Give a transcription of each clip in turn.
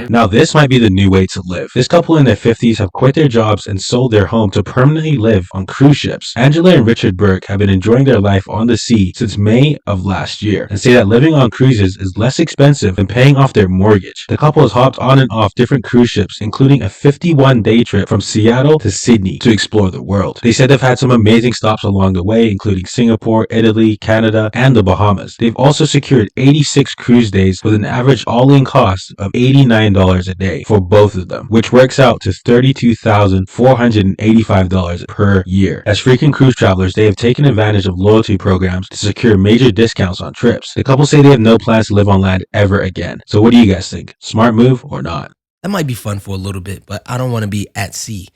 Now this might be the new way to live. This couple in their 50s have quit their jobs and sold their home to permanently live on cruise ships. Angela and Richard Burke have been enjoying their life on the sea since May of last year and say that living on cruises is less expensive than paying off their mortgage. The couple has hopped on and off different cruise ships, including a 51-day trip from Seattle to Sydney to explore the world. They said they've had some amazing stops along the way, including Singapore, Italy, Canada, and the Bahamas. They've also secured 86 cruise days with an average all-in cost of $89 a day for both of them, which works out to $32,485 per year. As frequent cruise travelers, they have taken advantage of loyalty programs to secure major discounts on trips. The couple say they have no plans to live on land ever again. So what do you guys think? Smart move or not? That might be fun for a little bit, but I don't want to be at sea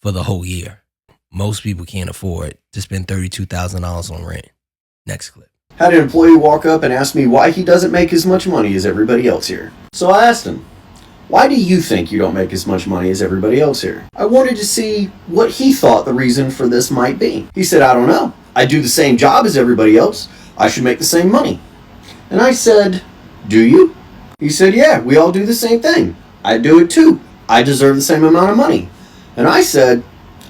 for the whole year. Most people can't afford to spend $32,000 on rent. Next clip. Had an employee walk up and ask me why he doesn't make as much money as everybody else here. So I asked him, why do you think you don't make as much money as everybody else here? I wanted to see what he thought the reason for this might be. He said, I don't know. I do the same job as everybody else. I should make the same money. And I said, do you? He said, yeah, we all do the same thing. I do it too. I deserve the same amount of money. And I said,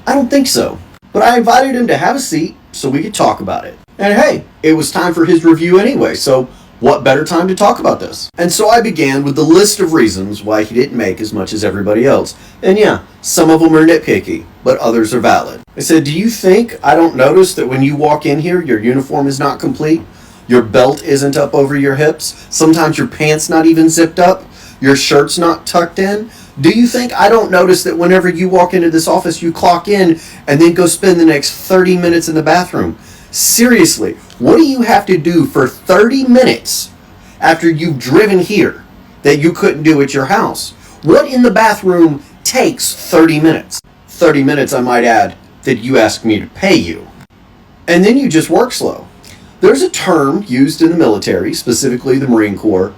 I don't think so. But I invited him to have a seat so we could talk about it. And hey, it was time for his review anyway, so what better time to talk about this? And so I began with the list of reasons why he didn't make as much as everybody else. And yeah, some of them are nitpicky, but others are valid. I said, do you think I don't notice that when you walk in here, your uniform is not complete? Your belt isn't up over your hips? Sometimes your pants not even zipped up? Your shirt's not tucked in? Do you think I don't notice that whenever you walk into this office, you clock in and then go spend the next 30 minutes in the bathroom? Seriously, what do you have to do for 30 minutes after you've driven here that you couldn't do at your house? What in the bathroom takes 30 minutes? 30 minutes, I might add, that you ask me to pay you. And then you just work slow. There's a term used in the military, specifically the Marine Corps.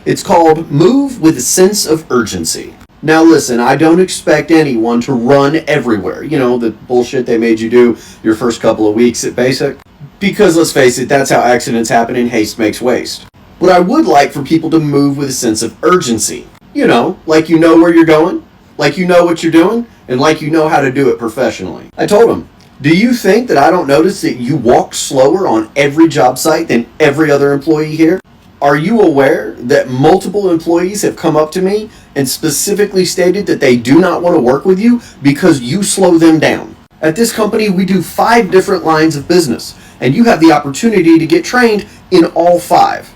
It's called move with a sense of urgency. Now listen, I don't expect anyone to run everywhere. You know, the bullshit they made you do your first couple of weeks at basic. Because let's face it, that's how accidents happen and haste makes waste. But I would like for people to move with a sense of urgency. You know, like you know where you're going, like you know what you're doing, and like you know how to do it professionally. I told him, do you think that I don't notice that you walk slower on every job site than every other employee here? Are you aware that multiple employees have come up to me and specifically stated that they do not want to work with you because you slow them down? At this company, we do 5 different lines of business, and you have the opportunity to get trained in all 5.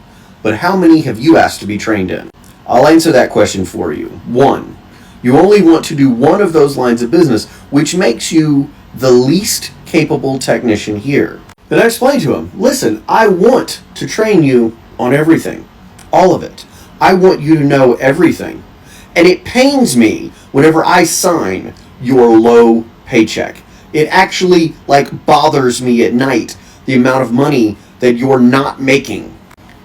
But how many have you asked to be trained in? I'll answer that question for you. 1. You only want to do one of those lines of business, which makes you the least capable technician here. Then I explained to him, listen, I want to train you on everything, all of it. I want you to know everything. And it pains me whenever I sign your low paycheck. It actually bothers me at night, the amount of money that you're not making.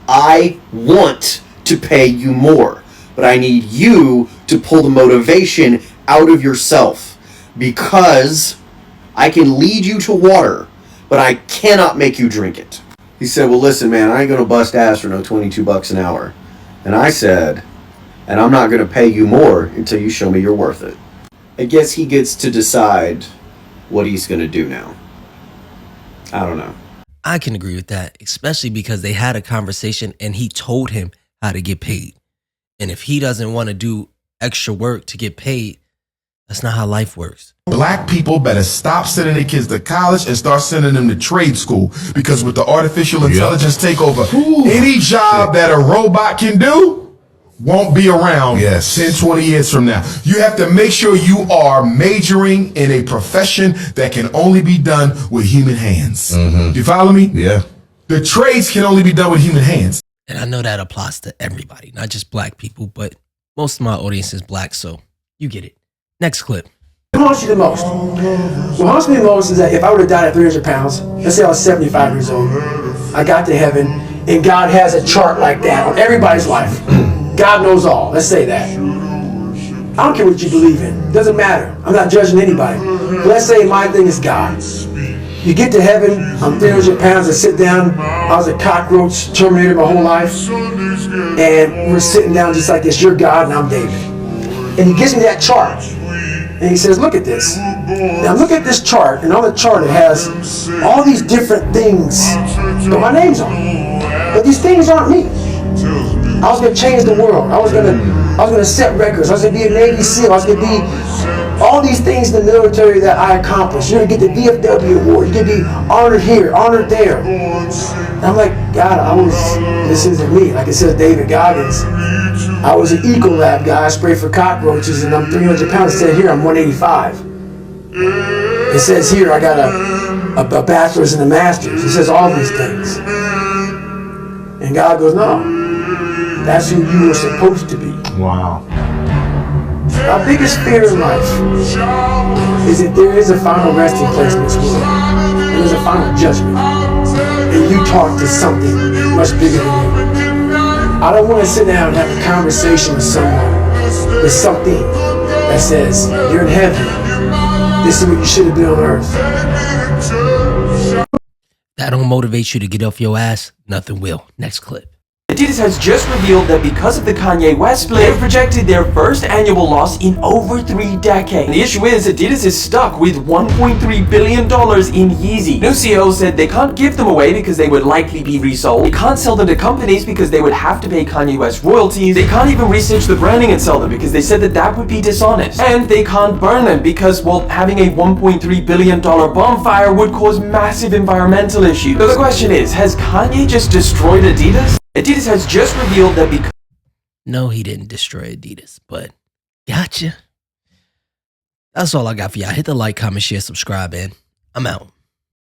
I want to pay you more, but I need you to pull the motivation out of yourself, because I can lead you to water, but I cannot make you drink it. He said, well, listen, man, I ain't going to bust ass for no $22 an hour. And I said, and I'm not going to pay you more until you show me you're worth it. I guess he gets to decide what he's going to do now. I don't know. I can agree with that, especially because they had a conversation and he told him how to get paid. And if he doesn't want to do extra work to get paid, that's not how life works. Black people better stop sending their kids to college and start sending them to trade school, because with the artificial intelligence takeover, any job that a robot can do won't be around 10, 20 years from now. You have to make sure you are majoring in a profession that can only be done with human hands. Do you follow me? Yeah. The trades can only be done with human hands. And I know that applies to everybody, not just black people, but most of my audience is black, so you get it. Next clip. What haunts you the most? What haunts me the most is that if I would have died at 300 pounds, let's say I was 75 years old, I got to heaven, and God has a chart like that on everybody's life. God knows all. Let's say that. I don't care what you believe in. It doesn't matter. I'm not judging anybody. Let's say my thing is God. You get to heaven, I'm 300 pounds, I sit down, I was a cockroach, Terminator my whole life, and we're sitting down just like this, you're God and I'm David. And he gives me that chart, and he says, look at this. Now look at this chart, and on the chart it has all these different things, but my name's on it. But these things aren't me. I was going to change the world. I was going to set records. I was going to be a Navy SEAL. I was going to be all these things in the military that I accomplished. You're going to get the VFW award. You're going to be honored here, honored there. And I'm like, God, this isn't me. Like it says David Goggins. I was an Ecolab guy. I sprayed for cockroaches, and I'm 300 pounds. It said here I'm 185. It says here I got a bachelor's and a master's. It says all these things. And God goes, no. That's who you were supposed to be. Wow. Our biggest fear in life is that there is a final resting place in this world. And there's a final judgment. And you talk to something much bigger than you. I don't want to sit down and have a conversation with someone with something that says, you're in heaven. This is what you should have been on earth. That don't motivate you to get off your ass, nothing will. Next clip. Adidas has just revealed that because of the Kanye West split, they've projected their first annual loss in over 3 decades. And the issue is, Adidas is stuck with $1.3 billion in Yeezy. New CEO said they can't give them away because they would likely be resold. They can't sell them to companies because they would have to pay Kanye West royalties. They can't even research the branding and sell them because they said that would be dishonest. And they can't burn them because, well, having a $1.3 billion bonfire would cause massive environmental issues. So the question is, has Kanye just destroyed Adidas? Adidas has just revealed that because... No, he didn't destroy Adidas, but gotcha. That's all I got for y'all. Hit the like, comment, share, subscribe, and I'm out.